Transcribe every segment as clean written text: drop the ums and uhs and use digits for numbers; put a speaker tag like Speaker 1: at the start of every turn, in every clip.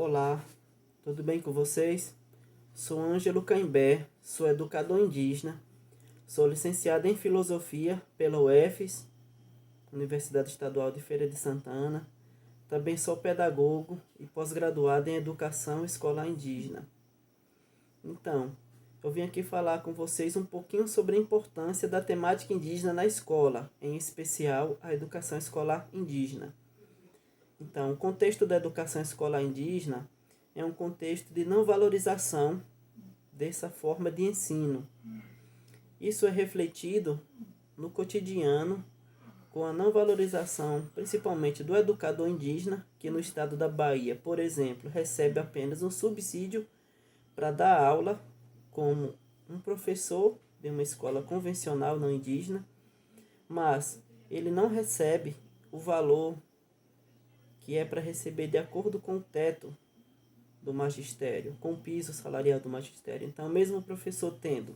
Speaker 1: Olá, tudo bem com vocês? Sou Ângelo Caimbé, sou educador indígena, sou licenciado em Filosofia pela UFES, Universidade Estadual de Feira de Santana. Também sou pedagogo e pós-graduado em Educação Escolar Indígena. Então, eu vim aqui falar com vocês um pouquinho sobre a importância da temática indígena na escola, em especial a educação escolar indígena. Então, o contexto da educação escolar indígena é um contexto de não valorização dessa forma de ensino. Isso é refletido no cotidiano com a não valorização, principalmente do educador indígena, que no estado da Bahia, por exemplo, recebe apenas um subsídio para dar aula como um professor de uma escola convencional não indígena, mas ele não recebe o valor que é para receber de acordo com o teto do magistério, com o piso salarial do magistério. Então, mesmo o professor tendo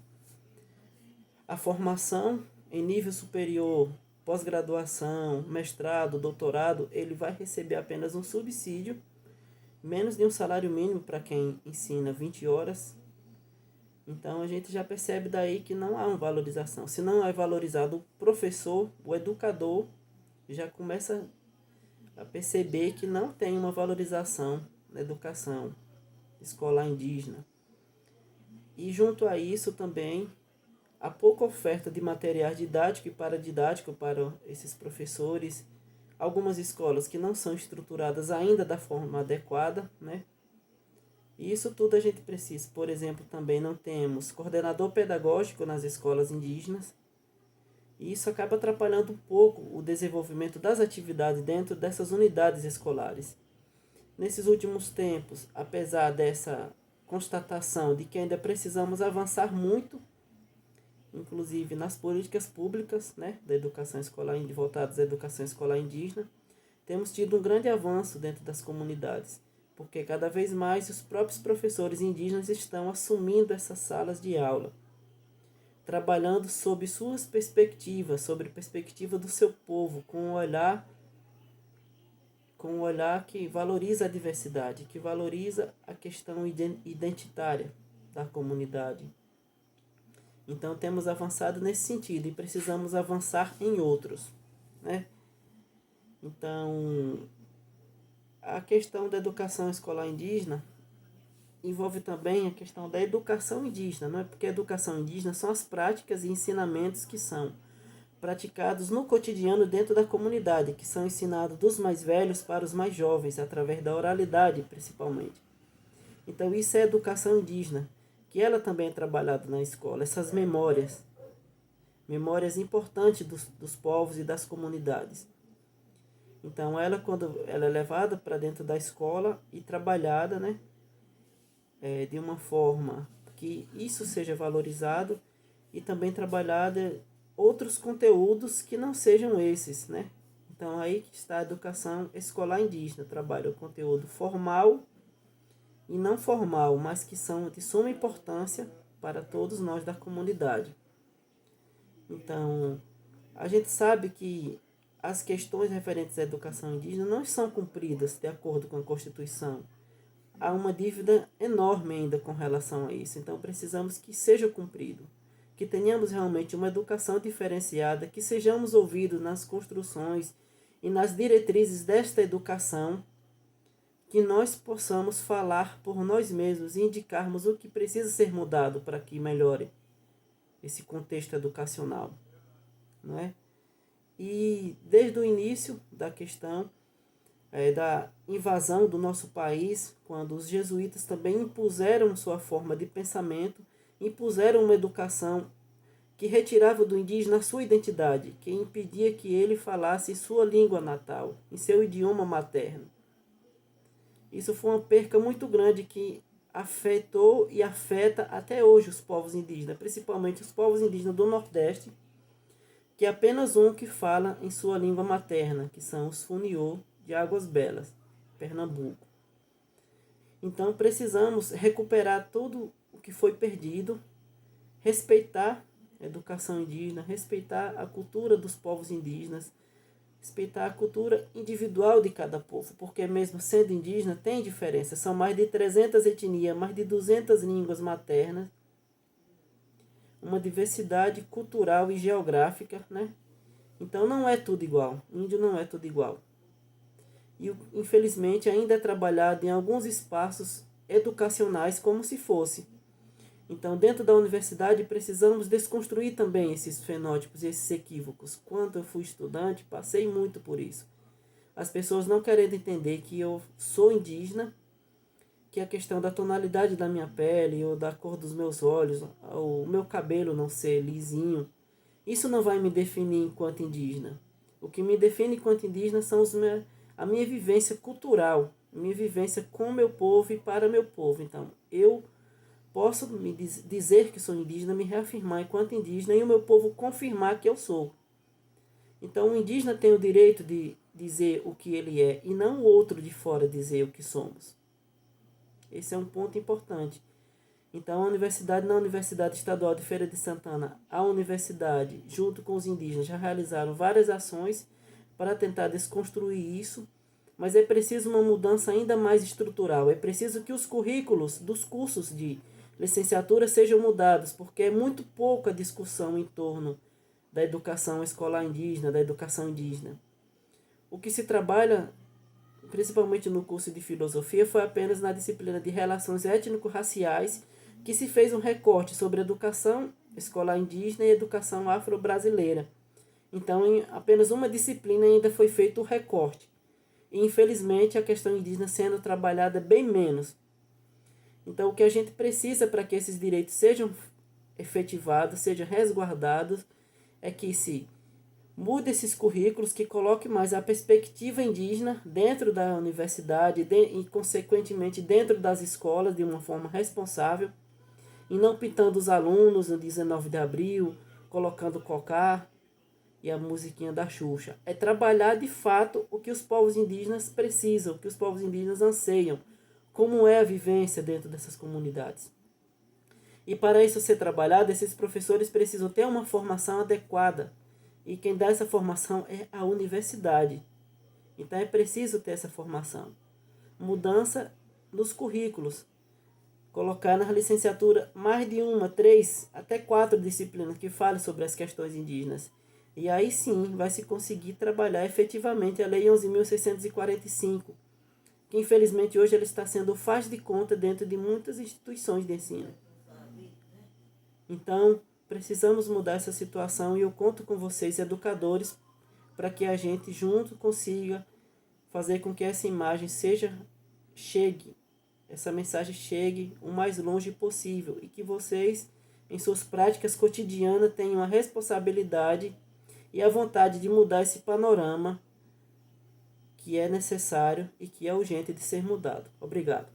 Speaker 1: a formação em nível superior, pós-graduação, mestrado, doutorado, ele vai receber apenas um subsídio, menos de um salário mínimo para quem ensina 20 horas. Então, a gente já percebe daí que não há uma valorização. Se não é valorizado o professor, o educador, já começa a perceber que não tem uma valorização na educação escolar indígena. E junto a isso também a pouca oferta de materiais didático e paradidático para esses professores. Algumas escolas que não são estruturadas ainda da forma adequada, né? E isso tudo a gente precisa. Por exemplo, também não temos coordenador pedagógico nas escolas indígenas. E isso acaba atrapalhando um pouco o desenvolvimento das atividades dentro dessas unidades escolares. Nesses últimos tempos, apesar dessa constatação de que ainda precisamos avançar muito, inclusive nas políticas públicas, né, da educação escolar, voltadas à educação escolar indígena, temos tido um grande avanço dentro das comunidades, porque cada vez mais os próprios professores indígenas estão assumindo essas salas de aula, trabalhando sob suas perspectivas, sobre a perspectiva do seu povo, com um olhar que valoriza a diversidade, que valoriza a questão identitária da comunidade. Então temos avançado nesse sentido e precisamos avançar em outros, né? Então, a questão da educação escolar indígena envolve também a questão da educação indígena, não é? Porque a educação indígena são as práticas e ensinamentos que são praticados no cotidiano dentro da comunidade, que são ensinados dos mais velhos para os mais jovens, através da oralidade, principalmente. Então, isso é educação indígena, que ela também é trabalhada na escola, essas memórias importantes dos povos e das comunidades. Então, quando ela é levada para dentro da escola e trabalhada, né, de uma forma que isso seja valorizado e também trabalhada outros conteúdos que não sejam esses, né? Então, aí que está a educação escolar indígena, trabalha o conteúdo formal e não formal, mas que são de suma importância para todos nós da comunidade. Então, a gente sabe que as questões referentes à educação indígena não são cumpridas de acordo com a Constituição. Há uma dívida enorme ainda com relação a isso. Então, precisamos que seja cumprido, que tenhamos realmente uma educação diferenciada, que sejamos ouvidos nas construções e nas diretrizes desta educação, que nós possamos falar por nós mesmos e indicarmos o que precisa ser mudado para que melhore esse contexto educacional, não é? E desde o início da questão da invasão do nosso país, quando os jesuítas também impuseram sua forma de pensamento, impuseram uma educação que retirava do indígena a sua identidade, que impedia que ele falasse sua língua natal, em seu idioma materno. Isso foi uma perca muito grande que afetou e afeta até hoje os povos indígenas, principalmente os povos indígenas do Nordeste, que é apenas um que fala em sua língua materna, que são os Funiô de Águas Belas, Pernambuco. Então precisamos recuperar tudo o que foi perdido, respeitar a educação indígena, respeitar a cultura dos povos indígenas, respeitar a cultura individual de cada povo, porque mesmo sendo indígena tem diferença. São mais de 300 etnias, mais de 200 línguas maternas, uma diversidade cultural e geográfica, né? Então não é tudo igual, índio não é tudo igual. E infelizmente ainda é trabalhado em alguns espaços educacionais como se fosse. Então, dentro da universidade, precisamos desconstruir também esses fenótipos e esses equívocos. Quando eu fui estudante, passei muito por isso. As pessoas não querendo entender que eu sou indígena, que a questão da tonalidade da minha pele, ou da cor dos meus olhos, ou o meu cabelo não ser lisinho, isso não vai me definir enquanto indígena. O que me define enquanto indígena são a minha vivência cultural, a minha vivência com o meu povo e para meu povo. Então, eu posso me dizer que sou indígena, me reafirmar enquanto indígena e o meu povo confirmar que eu sou. Então o indígena tem o direito de dizer o que ele é e não o outro de fora dizer o que somos. Esse é um ponto importante. Então a universidade, na Universidade Estadual de Feira de Santana, a universidade, junto com os indígenas, já realizaram várias ações para tentar desconstruir isso, mas é preciso uma mudança ainda mais estrutural. É preciso que os currículos dos cursos de licenciatura sejam mudados, porque é muito pouca discussão em torno da educação escolar indígena, da educação indígena. O que se trabalha, principalmente no curso de filosofia, foi apenas na disciplina de relações étnico-raciais, que se fez um recorte sobre educação escolar indígena e educação afro-brasileira. Então, em apenas uma disciplina ainda foi feito o recorte. E, infelizmente, a questão indígena sendo trabalhada bem menos. Então, o que a gente precisa para que esses direitos sejam efetivados, sejam resguardados, é que se mude esses currículos, que coloque mais a perspectiva indígena dentro da universidade e, consequentemente, dentro das escolas de uma forma responsável, e não pintando os alunos no 19 de abril, colocando cocar e a musiquinha da Xuxa. É trabalhar de fato o que os povos indígenas precisam, o que os povos indígenas anseiam, como é a vivência dentro dessas comunidades. E para isso ser trabalhado, esses professores precisam ter uma formação adequada. E quem dá essa formação é a universidade. Então é preciso ter essa formação. Mudança nos currículos. Colocar na licenciatura mais de 1, 3, até 4 disciplinas que falem sobre as questões indígenas. E aí sim vai se conseguir trabalhar efetivamente a Lei 11.645, que infelizmente hoje ela está sendo faz de conta dentro de muitas instituições de ensino. Então, precisamos mudar essa situação e eu conto com vocês, educadores, para que a gente junto consiga fazer com que essa imagem essa mensagem chegue o mais longe possível e que vocês, em suas práticas cotidianas, tenham a responsabilidade e a vontade de mudar esse panorama que é necessário e que é urgente de ser mudado. Obrigado.